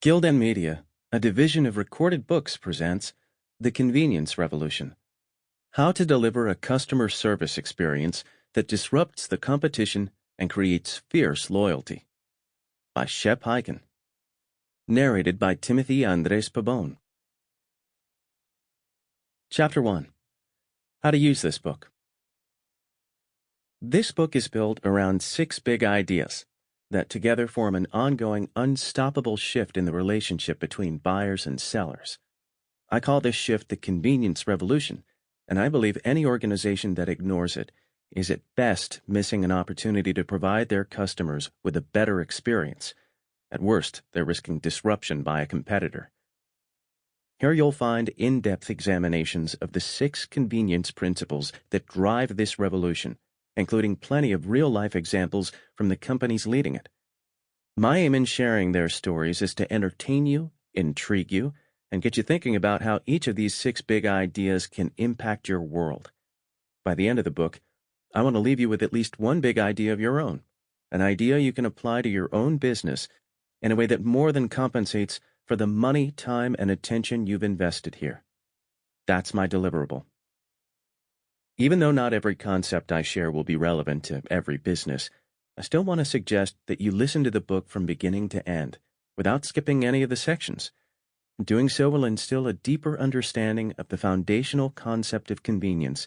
Gildan Media, a division of Recorded Books, presents The Convenience Revolution: How to Deliver a Customer Service Experience that Disrupts the Competition and Creates Fierce Loyalty, by Shep Hyken. Narrated by Andrés Pabon. Chapter 1. How to use this book. This book is built around 6 big ideas that together form an ongoing, unstoppable shift in the relationship between buyers and sellers. I call this shift the convenience revolution, and I believe any organization that ignores it is at best missing an opportunity to provide their customers with a better experience. At worst, they're risking disruption by a competitor. Here you'll find in-depth examinations of the 6 convenience principles that drive this revolution, including plenty of real-life examples from the companies leading it. My aim in sharing their stories is to entertain you, intrigue you, and get you thinking about how each of these 6 big ideas can impact your world. By the end of the book, I want to leave you with at least one big idea of your own, an idea you can apply to your own business in a way that more than compensates for the money, time, and attention you've invested here. That's my deliverable. Even though not every concept I share will be relevant to every business, I still want to suggest that you listen to the book from beginning to end, without skipping any of the sections. Doing so will instill a deeper understanding of the foundational concept of convenience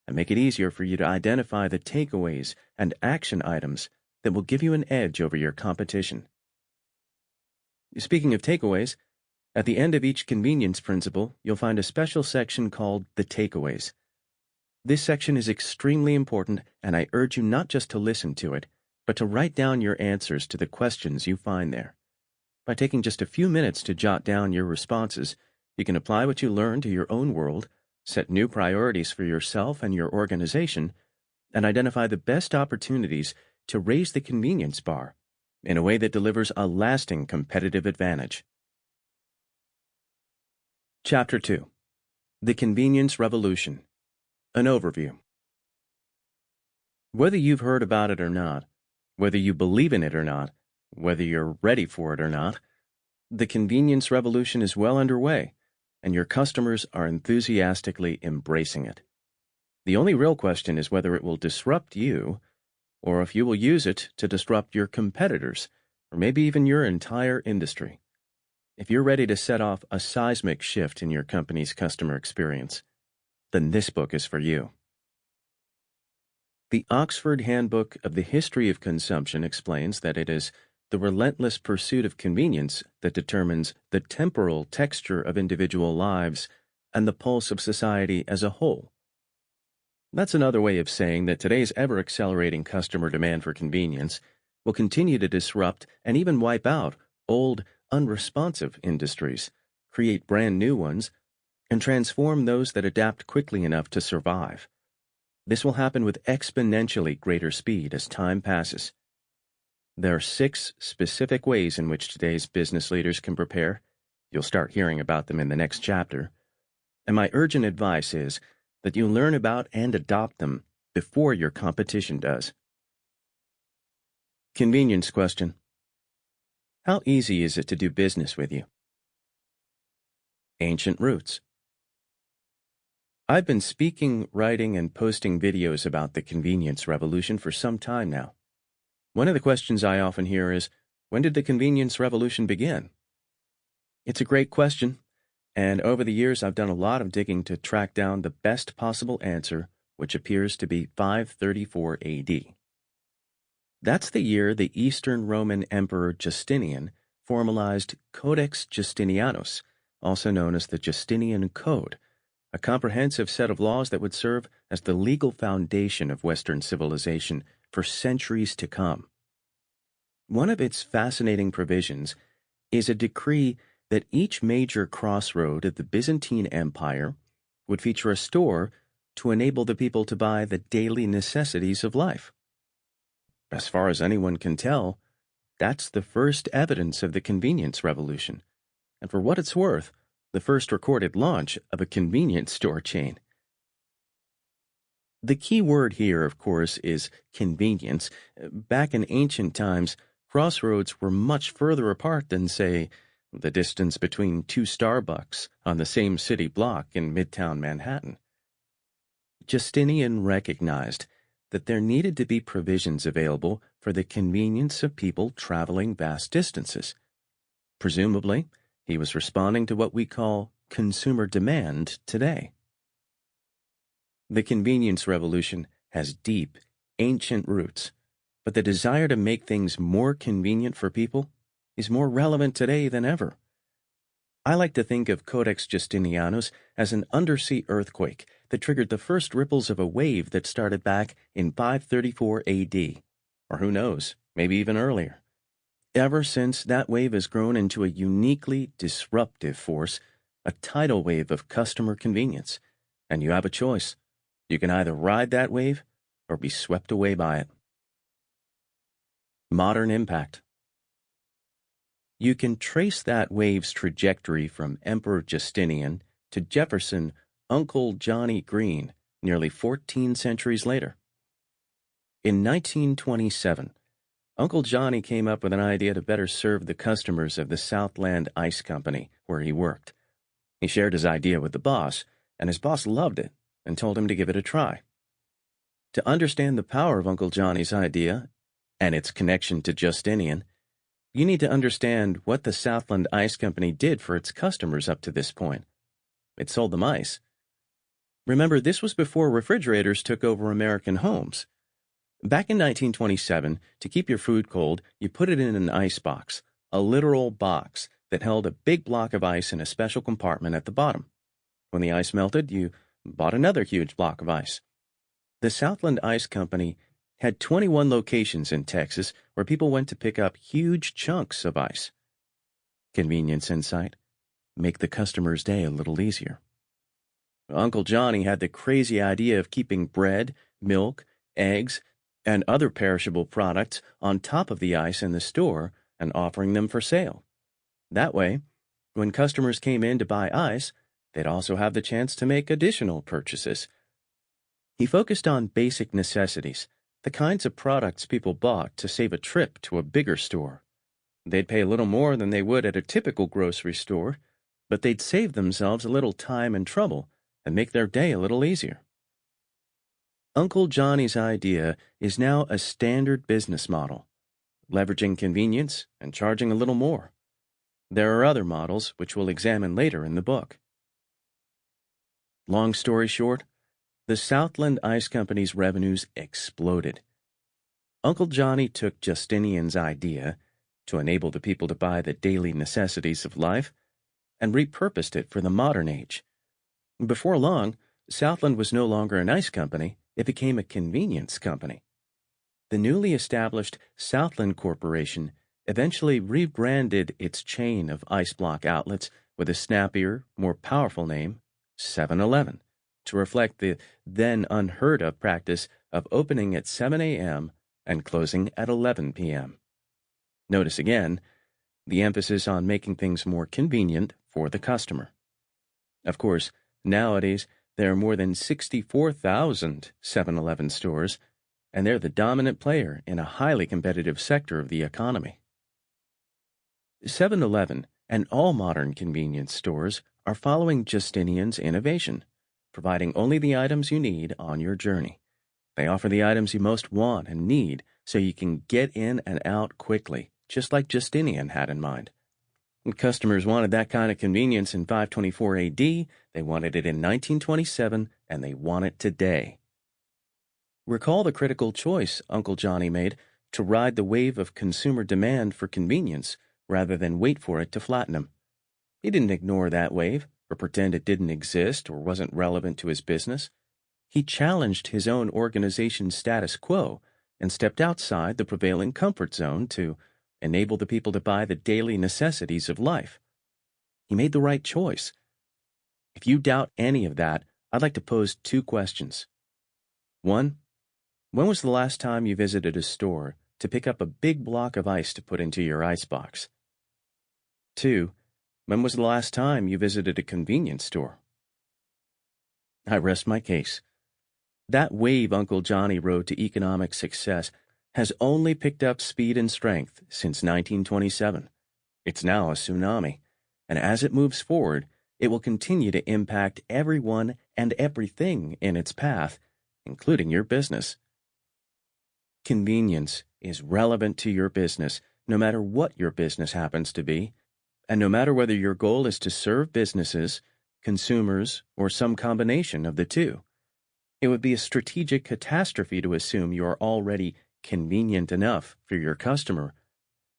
and make it easier for you to identify the takeaways and action items that will give you an edge over your competition. Speaking of takeaways, at the end of each convenience principle, you'll find a special section called the takeaways. This section is extremely important, and I urge you not just to listen to it, but to write down your answers to the questions you find there. By taking just a few minutes to jot down your responses, you can apply what you learn to your own world, set new priorities for yourself and your organization, and identify the best opportunities to raise the convenience bar in a way that delivers a lasting competitive advantage. Chapter 2. The Convenience Revolution. An overview. Whether you've heard about it or not, whether you believe in it or not, whether you're ready for it or not, the convenience revolution is well underway, and your customers are enthusiastically embracing it. The only real question is whether it will disrupt you, or if you will use it to disrupt your competitors, or maybe even your entire industry. If you're ready to set off a seismic shift in your company's customer experience, then this book is for you. The Oxford Handbook of the History of Consumption explains that it is the relentless pursuit of convenience that determines the temporal texture of individual lives and the pulse of society as a whole. That's another way of saying that today's ever-accelerating customer demand for convenience will continue to disrupt and even wipe out old, unresponsive industries, create brand new ones, and transform those that adapt quickly enough to survive. This will happen with exponentially greater speed as time passes. There are 6 specific ways in which today's business leaders can prepare. You'll start hearing about them in the next chapter. And my urgent advice is that you learn about and adopt them before your competition does. Convenience question. How easy is it to do business with you? Ancient roots. I've been speaking, writing, and posting videos about the convenience revolution for some time now. One of the questions I often hear is, when did the convenience revolution begin? It's a great question, and over the years I've done a lot of digging to track down the best possible answer, which appears to be 534 AD. That's the year the Eastern Roman Emperor Justinian formalized Codex Justinianus, also known as the Justinian Code, a comprehensive set of laws that would serve as the legal foundation of Western civilization for centuries to come. One of its fascinating provisions is a decree that each major crossroad of the Byzantine Empire would feature a store to enable the people to buy the daily necessities of life. As far as anyone can tell, that's the first evidence of the convenience revolution, and for what it's worth, the first recorded launch of a convenience store chain. The key word here, of course, is convenience. Back in ancient times, crossroads were much further apart than, say, the distance between two Starbucks on the same city block in Midtown Manhattan. Justinian recognized that there needed to be provisions available for the convenience of people traveling vast distances. Presumably, he was responding to what we call consumer demand today. The convenience revolution has deep, ancient roots, but the desire to make things more convenient for people is more relevant today than ever. I like to think of Codex Justinianus as an undersea earthquake that triggered the first ripples of a wave that started back in 534 AD, or who knows, maybe even earlier. Ever since, that wave has grown into a uniquely disruptive force, a tidal wave of customer convenience, and you have a choice. You can either ride that wave or be swept away by it. Modern impact. You can trace that wave's trajectory from Emperor Justinian to Jefferson Uncle Johnny Green nearly 14 centuries later. In 1927, Uncle Johnny came up with an idea to better serve the customers of the Southland Ice Company where he worked. He shared his idea with the boss, and his boss loved it and told him to give it a try. To understand the power of Uncle Johnny's idea and its connection to Justinian, you need to understand what the Southland Ice Company did for its customers up to this point. It sold them ice. Remember, this was before refrigerators took over American homes. Back in 1927, to keep your food cold, you put it in an ice box, a literal box that held a big block of ice in a special compartment at the bottom. When the ice melted, you bought another huge block of ice. The Southland Ice Company had 21 locations in Texas where people went to pick up huge chunks of ice. Convenience insight. Make the customer's day a little easier. Uncle Johnny had the crazy idea of keeping bread, milk, eggs, and other perishable products on top of the ice in the store and offering them for sale. That way, when customers came in to buy ice, they'd also have the chance to make additional purchases. He focused on basic necessities, the kinds of products people bought to save a trip to a bigger store. They'd pay a little more than they would at a typical grocery store, but they'd save themselves a little time and trouble and make their day a little easier. Uncle Johnny's idea is now a standard business model, leveraging convenience and charging a little more. There are other models which we'll examine later in the book. Long story short, the Southland Ice Company's revenues exploded. Uncle Johnny took Justinian's idea to enable the people to buy the daily necessities of life and repurposed it for the modern age. Before long, Southland was no longer an ice company, it became a convenience company. The newly established Southland Corporation eventually rebranded its chain of ice block outlets with a snappier, more powerful name, 7-Eleven, to reflect the then unheard-of practice of opening at 7 a.m. and closing at 11 p.m. Notice again the emphasis on making things more convenient for the customer. Of course, nowadays there are more than 64,000 7-Eleven stores, and they're the dominant player in a highly competitive sector of the economy. 7-Eleven and all modern convenience stores are following Justinian's innovation, providing only the items you need on your journey. They offer the items you most want and need so you can get in and out quickly, just like Justinian had in mind. When customers wanted that kind of convenience in 524 AD, they wanted it in 1927, and they want it today. Recall the critical choice Uncle Johnny made to ride the wave of consumer demand for convenience rather than wait for it to flatten him. He didn't ignore that wave or pretend it didn't exist or wasn't relevant to his business. He challenged his own organization's status quo and stepped outside the prevailing comfort zone to enable the people to buy the daily necessities of life. He made the right choice. If you doubt any of that, I'd like to pose two questions. 1. When was the last time you visited a store to pick up a big block of ice to put into your icebox? 2. When was the last time you visited a convenience store? I rest my case. That wave Uncle Johnny rode to economic success has only picked up speed and strength since 1927. It's now a tsunami, And as it moves forward, it will continue to impact everyone and everything in its path, including your business. Convenience is relevant to your business, no matter what your business happens to be, and no matter whether your goal is to serve businesses, consumers, or some combination of the two. It would be a strategic catastrophe to assume you are already convenient enough for your customer,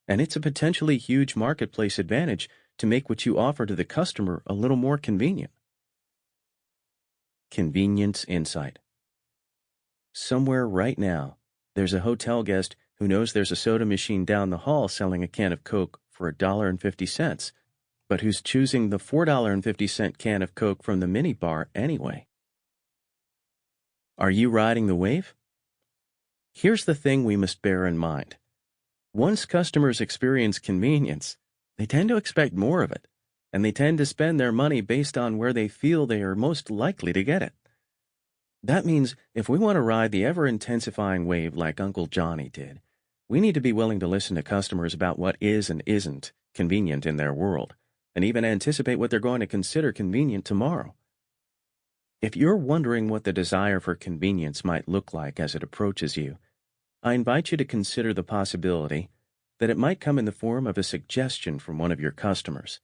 and it's a potentially huge marketplace advantage to make what you offer to the customer a little more convenient. Convenience insight. Somewhere right now, there's a hotel guest who knows there's a soda machine down the hall selling a can of Coke for $1.50, but who's choosing the $4.50 can of Coke from the minibar anyway. Are you riding the wave? Here's the thing we must bear in mind. Once customers experience convenience, they tend to expect more of it, and they tend to spend their money based on where they feel they are most likely to get it. That means if we want to ride the ever-intensifying wave like Uncle Johnny did, we need to be willing to listen to customers about what is and isn't convenient in their world, and even anticipate what they're going to consider convenient tomorrow. If you're wondering what the desire for convenience might look like as it approaches you, I invite you to consider the possibility that it might come in the form of a suggestion from one of your customers.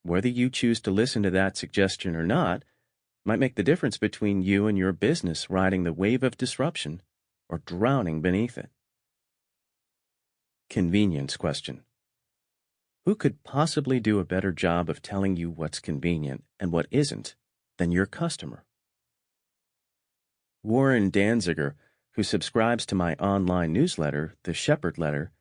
Whether you choose to listen to that suggestion or not might make the difference between you and your business riding the wave of disruption or drowning beneath it. Convenience question. Who could possibly do a better job of telling you what's convenient and what isn't than your customer? Warren Danziger, who subscribes to my online newsletter, The Shepherd Letter,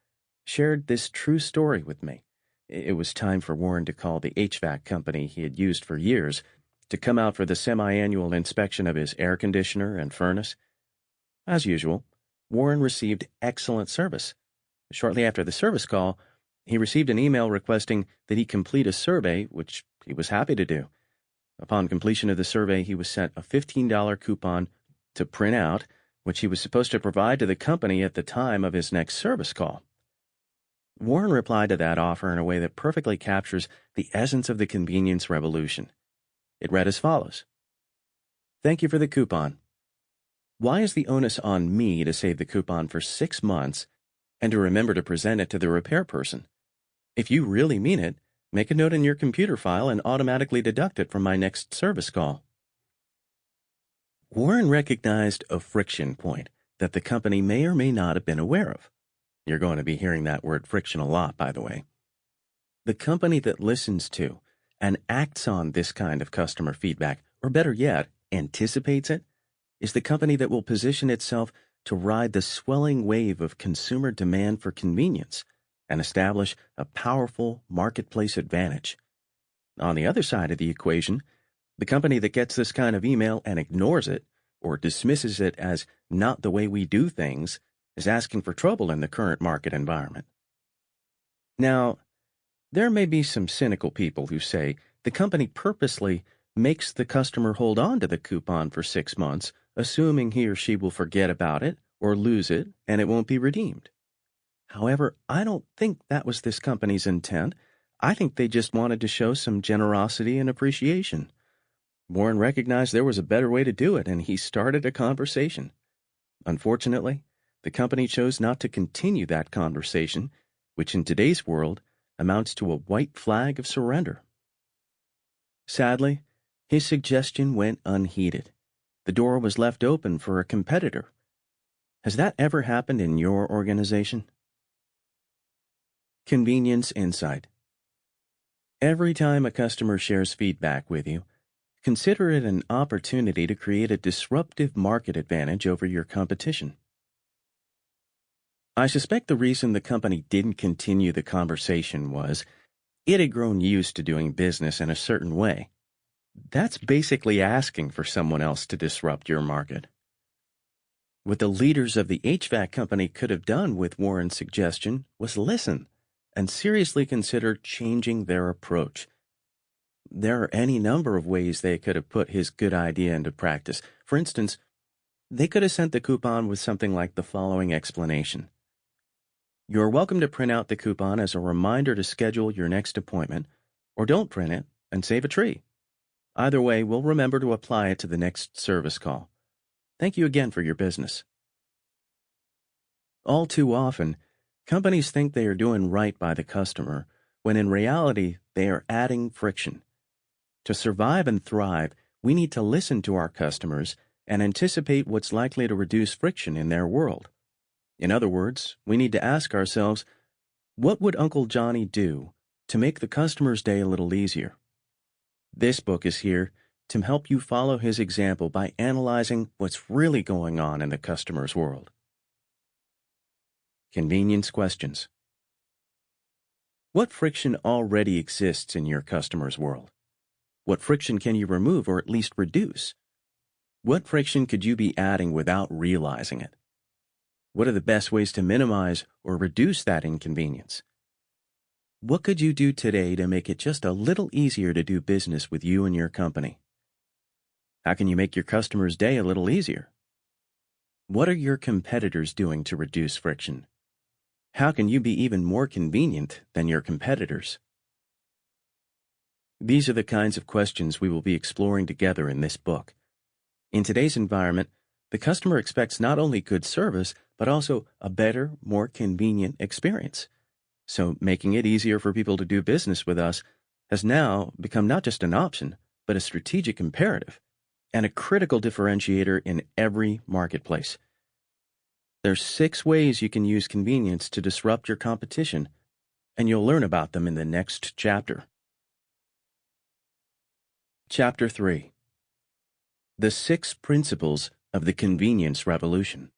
shared this true story with me. It was time for Warren to call the HVAC company he had used for years to come out for the semi-annual inspection of his air conditioner and furnace. As usual, Warren received excellent service. Shortly after the service call, he received an email requesting that he complete a survey, which he was happy to do. Upon completion of the survey, he was sent a $15 coupon to print out, which he was supposed to provide to the company at the time of his next service call. Warren replied to that offer in a way that perfectly captures the essence of the convenience revolution. It read as follows. Thank you for the coupon. Why is the onus on me to save the coupon for 6 months and to remember to present it to the repair person? If you really mean it, make a note in your computer file and automatically deduct it from my next service call. Warren recognized a friction point that the company may or may not have been aware of. You're going to be hearing that word friction a lot, by the way. The company that listens to and acts on this kind of customer feedback, or better yet, anticipates it, is the company that will position itself to ride the swelling wave of consumer demand for convenience and establish a powerful marketplace advantage. On the other side of the equation, the company that gets this kind of email and ignores it or dismisses it as not the way we do things is asking for trouble in the current market environment. Now, there may be some cynical people who say the company purposely makes the customer hold on to the coupon for 6 months, assuming he or she will forget about it or lose it and it won't be redeemed. However, I don't think that was this company's intent. I think they just wanted to show some generosity and appreciation. Warren recognized there was a better way to do it, and he started a conversation. Unfortunately, the company chose not to continue that conversation, which in today's world amounts to a white flag of surrender. Sadly, his suggestion went unheeded. The door was left open for a competitor. Has that ever happened in your organization? Convenience insight. Every time a customer shares feedback with you, consider it an opportunity to create a disruptive market advantage over your competition. I suspect the reason the company didn't continue the conversation was it had grown used to doing business in a certain way. That's basically asking for someone else to disrupt your market. What the leaders of the HVAC company could have done with Warren's suggestion was listen and seriously consider changing their approach. There are any number of ways they could have put his good idea into practice. For instance, they could have sent the coupon with something like the following explanation. You're welcome to print out the coupon as a reminder to schedule your next appointment, Or don't print it and save a tree. Either way, we'll remember to apply it to the next service call. Thank you again for your business. All too often, companies think they are doing right by the customer, when in reality, they are adding friction. To survive and thrive, we need to listen to our customers and anticipate what's likely to reduce friction in their world. In other words, we need to ask ourselves, what would Uncle Johnny do to make the customer's day a little easier? This book is here to help you follow his example by analyzing what's really going on in the customer's world. Convenience questions. What friction already exists in your customer's world? What friction can you remove or at least reduce? What friction could you be adding without realizing it? What are the best ways to minimize or reduce that inconvenience? What could you do today to make it just a little easier to do business with you and your company? How can you make your customer's day a little easier? What are your competitors doing to reduce friction? How can you be even more convenient than your competitors? These are the kinds of questions we will be exploring together in this book. In today's environment, the customer expects not only good service, but also a better, more convenient experience. So making it easier for people to do business with us has now become not just an option, but a strategic imperative and a critical differentiator in every marketplace. There's 6 ways you can use convenience to disrupt your competition, and you'll learn about them in the next chapter. Chapter 3. The 6 Principles of the Convenience Revolution.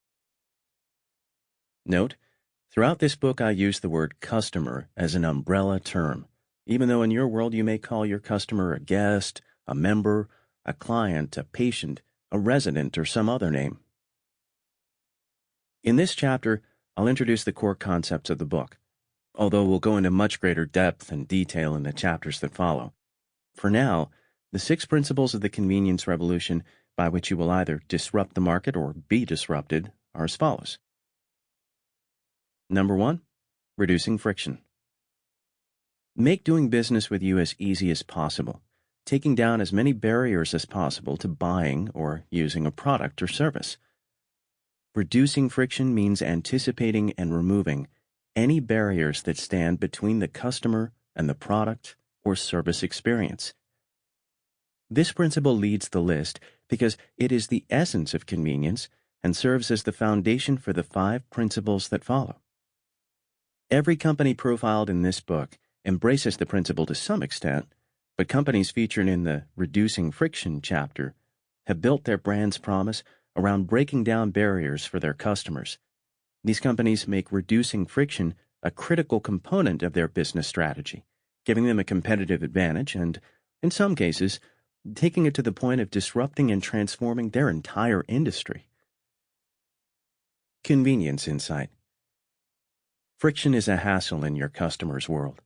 Note, throughout this book I use the word customer as an umbrella term, even though in your world you may call your customer a guest, a member, a client, a patient, a resident, or some other name. In this chapter, I'll introduce the core concepts of the book, although we'll go into much greater depth and detail in the chapters that follow. For now, the 6 principles of the convenience revolution by which you will either disrupt the market or be disrupted are as follows. Number 1, reducing friction. Make doing business with you as easy as possible, taking down as many barriers as possible to buying or using a product or service. Reducing friction means anticipating and removing any barriers that stand between the customer and the product or service experience. This principle leads the list because it is the essence of convenience and serves as the foundation for the 5 principles that follow. Every company profiled in this book embraces the principle to some extent, but companies featured in the Reducing Friction chapter have built their brand's promise around breaking down barriers for their customers. These companies make reducing friction a critical component of their business strategy, giving them a competitive advantage and, in some cases, taking it to the point of disrupting and transforming their entire industry. Convenience insight. Friction is a hassle in your customer's world.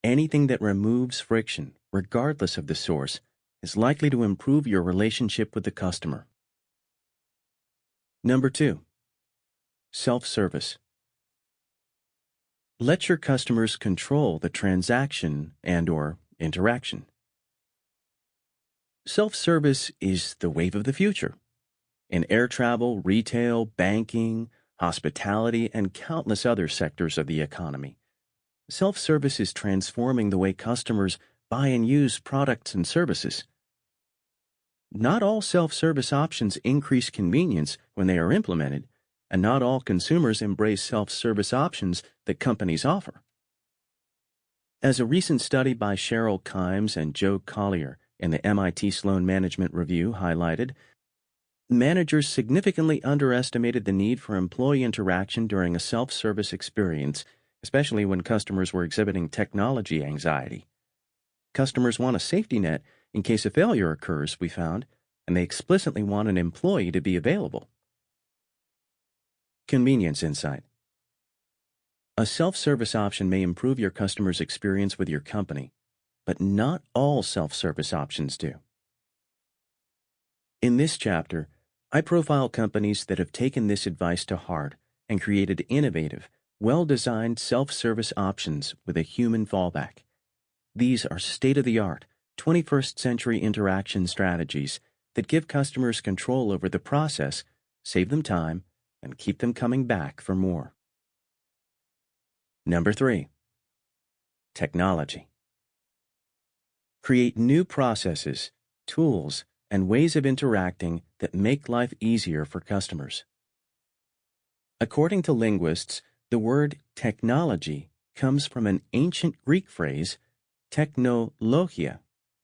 Anything that removes friction, regardless of the source, is likely to improve your relationship with the customer. Number 2, self-service. Let your customers control the transaction and/or interaction. Self-service is the wave of the future. In air travel, retail, banking, hospitality, and countless other sectors of the economy, self-service is transforming the way customers buy and use products and services. Not all self-service options increase convenience when they are implemented, and not all consumers embrace self-service options that companies offer. As a recent study by Cheryl Kimes and Joe Collier in the MIT Sloan Management Review highlighted, managers significantly underestimated the need for employee interaction during a self-service experience, especially when customers were exhibiting technology anxiety. Customers want a safety net in case a failure occurs, we found, and they explicitly want an employee to be available. Convenience insight. A self-service option may improve your customer's experience with your company, but not all self-service options do. In this chapter, I profile companies that have taken this advice to heart and created innovative, well-designed self-service options with a human fallback. These are state-of-the-art, 21st century interaction strategies that give customers control over the process, save them time, and keep them coming back for more. Number 3. Technology. Create new processes, tools, and ways of interacting that make life easier for customers. According to linguists, the word technology comes from an ancient Greek phrase, technologia,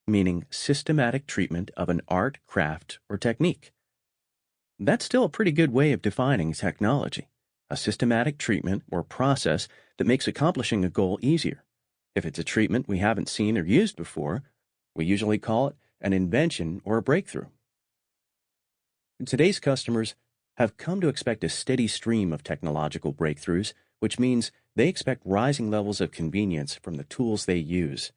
meaning systematic treatment of an art, craft, or technique. That's still a pretty good way of defining technology, a systematic treatment or process that makes accomplishing a goal easier. If it's a treatment we haven't seen or used before, we usually call it an invention or a breakthrough. Today's customers have come to expect a steady stream of technological breakthroughs, which means they expect rising levels of convenience from the tools they use.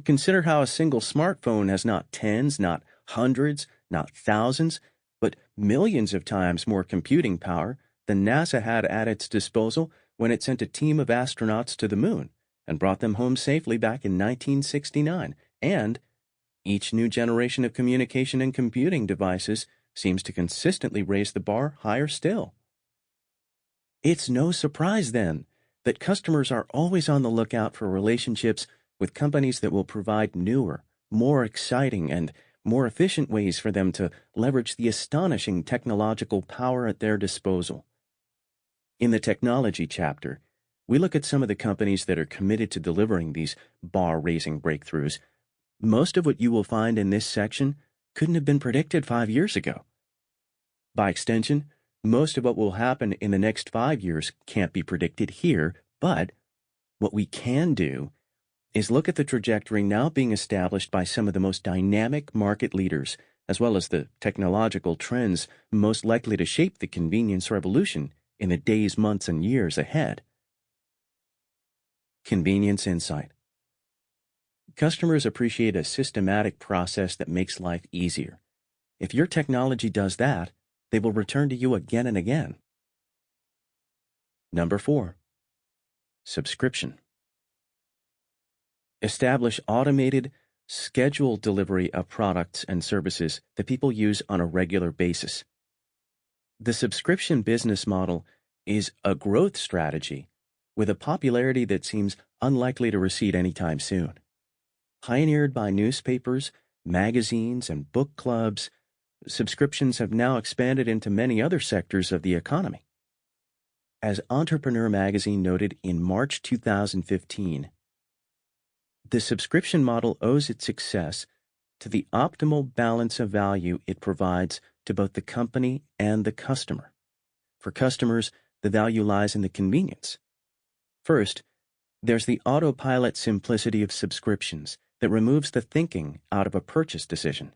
Consider how a single smartphone has not tens, not hundreds, not thousands, but millions of times more computing power than NASA had at its disposal when it sent a team of astronauts to the moon and brought them home safely back in 1969. And each new generation of communication and computing devices seems to consistently raise the bar higher still. It's no surprise, then, that customers are always on the lookout for relationships with companies that will provide newer, more exciting, and more efficient ways for them to leverage the astonishing technological power at their disposal. In the technology chapter, we look at some of the companies that are committed to delivering these bar-raising breakthroughs. Most of what you will find in this section couldn't have been predicted 5 years ago. By extension, most of what will happen in the next 5 years can't be predicted here, but what we can do is look at the trajectory now being established by some of the most dynamic market leaders, as well as the technological trends most likely to shape the convenience revolution in the days, months, and years ahead. Convenience insight. Customers appreciate a systematic process that makes life easier. If your technology does that, they will return to you again and again. Number 4. Subscription. Establish automated, scheduled delivery of products and services that people use on a regular basis. The subscription business model is a growth strategy with a popularity that seems unlikely to recede anytime soon. Pioneered by newspapers, magazines, and book clubs, subscriptions have now expanded into many other sectors of the economy. As Entrepreneur magazine noted in March 2015, the subscription model owes its success to the optimal balance of value it provides to both the company and the customer. For customers, the value lies in the convenience. First, there's the autopilot simplicity of subscriptions that removes the thinking out of a purchase decision.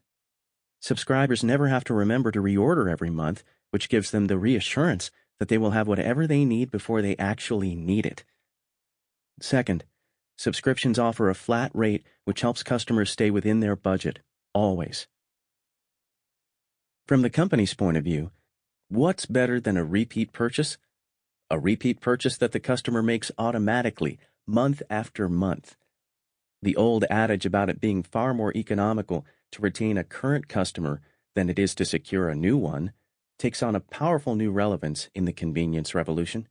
Subscribers never have to remember to reorder every month, which gives them the reassurance that they will have whatever they need before they actually need it. Second, subscriptions offer a flat rate which helps customers stay within their budget, always. From the company's point of view, what's better than a repeat purchase? A repeat purchase that the customer makes automatically, month after month. The old adage about it being far more economical to retain a current customer than it is to secure a new one takes on a powerful new relevance in the convenience revolution.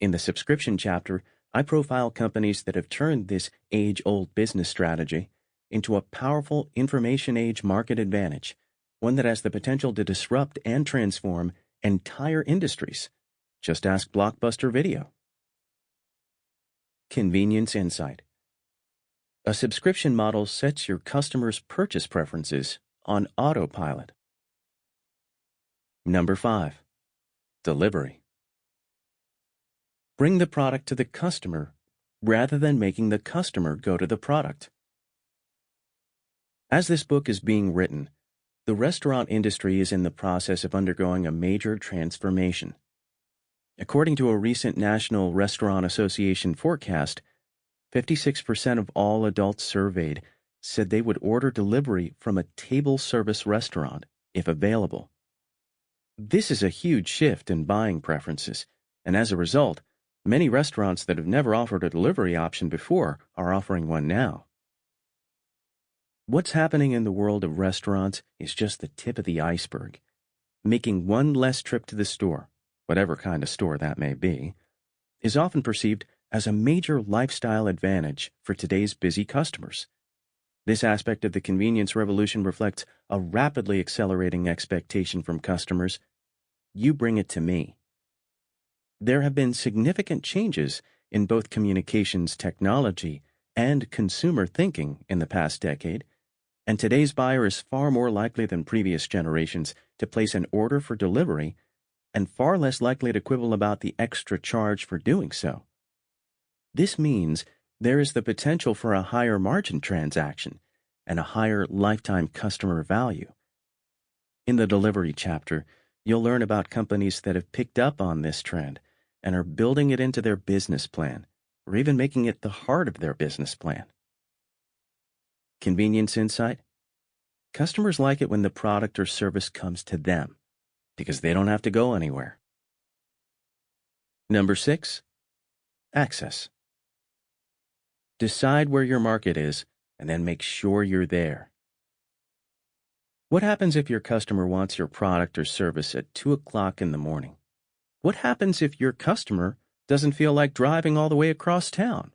In the subscription chapter, I profile companies that have turned this age-old business strategy into a powerful information age market advantage, one that has the potential to disrupt and transform entire industries. Just ask Blockbuster Video. Convenience insight. A subscription model sets your customers' purchase preferences on autopilot. Number 5. Delivery. Bring the product to the customer rather than making the customer go to the product. As this book is being written, the restaurant industry is in the process of undergoing a major transformation. According to a recent National Restaurant Association forecast, 56% of all adults surveyed said they would order delivery from a table service restaurant if available. This is a huge shift in buying preferences, and as a result, Many restaurants that have never offered a delivery option before are offering one now. What's happening in the world of restaurants is just the tip of the iceberg. Making one less trip to the store, whatever kind of store that may be, is often perceived as a major lifestyle advantage for today's busy customers. This aspect of the convenience revolution reflects a rapidly accelerating expectation from customers. You bring it to me. There have been significant changes in both communications technology and consumer thinking in the past decade, and today's buyer is far more likely than previous generations to place an order for delivery and far less likely to quibble about the extra charge for doing so. This means there is the potential for a higher margin transaction and a higher lifetime customer value. In the delivery chapter, you'll learn about companies that have picked up on this trend and are building it into their business plan, or even making it the heart of their business plan. Convenience insight? Customers like it when the product or service comes to them, because they don't have to go anywhere. Number 6, access. Decide where your market is, and then make sure you're there. What happens if your customer wants your product or service at 2 o'clock in the morning? What happens if your customer doesn't feel like driving all the way across town?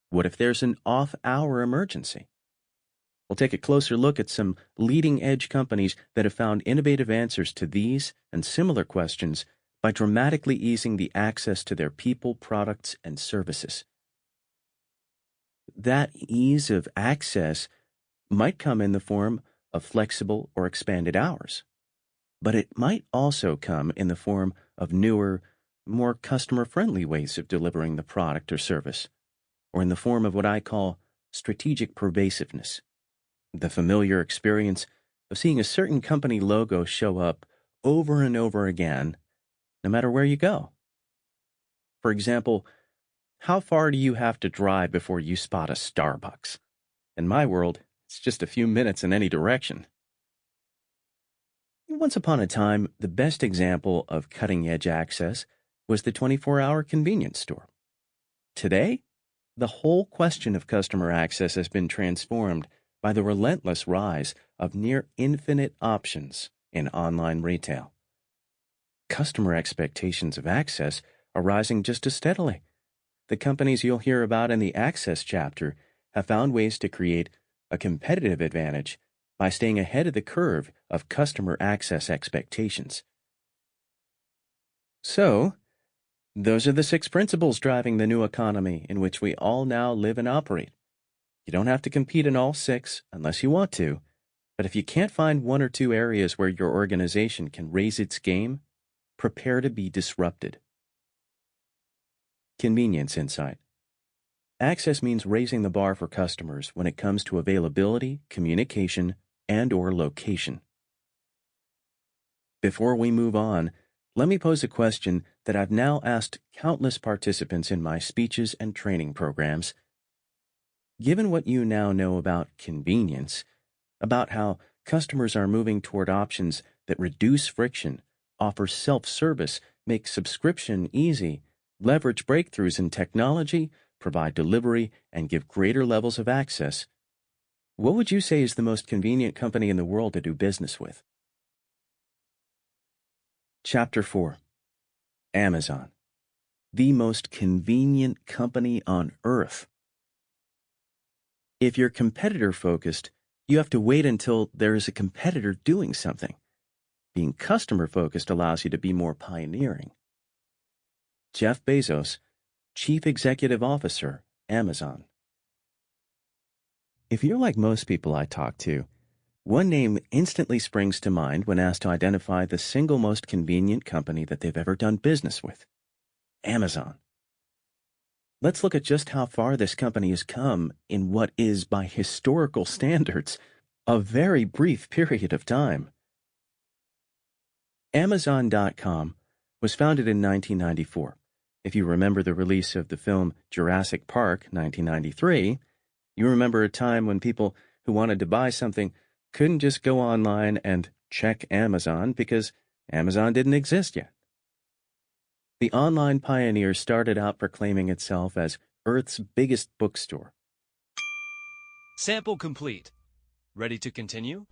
What if there's an off-hour emergency? We'll take a closer look at some leading-edge companies that have found innovative answers to these and similar questions by dramatically easing the access to their people, products, and services. That ease of access might come in the form of flexible or expanded hours, but it might also come in the form of newer, more customer-friendly ways of delivering the product or service, or in the form of what I call strategic pervasiveness, the familiar experience of seeing a certain company logo show up over and over again, no matter where you go. For example, how far do you have to drive before you spot a Starbucks? In my world, it's just a few minutes in any direction. Once upon a time, the best example of cutting-edge access was the 24-hour convenience store. Today, the whole question of customer access has been transformed by the relentless rise of near-infinite options in online retail. Customer expectations of access are rising just as steadily. The companies you'll hear about in the Access chapter have found ways to create a competitive advantage by staying ahead of the curve of customer access expectations. So, those are the 6 principles driving the new economy in which we all now live and operate. You don't have to compete in all 6 unless you want to, but if you can't find 1 or 2 areas where your organization can raise its game, prepare to be disrupted. Convenience insight. Access means raising the bar for customers when it comes to availability, communication, and/or location. Before we move on, let me pose a question that I've now asked countless participants in my speeches and training programs. Given what you now know about convenience, about how customers are moving toward options that reduce friction, offer self-service, make subscription easy, leverage breakthroughs in technology, provide delivery, and give greater levels of access, what would you say is the most convenient company in the world to do business with? Chapter 4. Amazon. The most convenient company on earth. If you're competitor-focused, you have to wait until there is a competitor doing something. Being customer-focused allows you to be more pioneering. Jeff Bezos, Chief Executive Officer, Amazon. If you're like most people I talk to, one name instantly springs to mind when asked to identify the single most convenient company that they've ever done business with: Amazon. Let's look at just how far this company has come in what is, by historical standards, a very brief period of time. Amazon.com was founded in 1994. If you remember the release of the film Jurassic Park, 1993, you remember a time when people who wanted to buy something couldn't just go online and check Amazon because Amazon didn't exist yet. The online pioneer started out proclaiming itself as Earth's biggest bookstore. Sample complete. Ready to continue?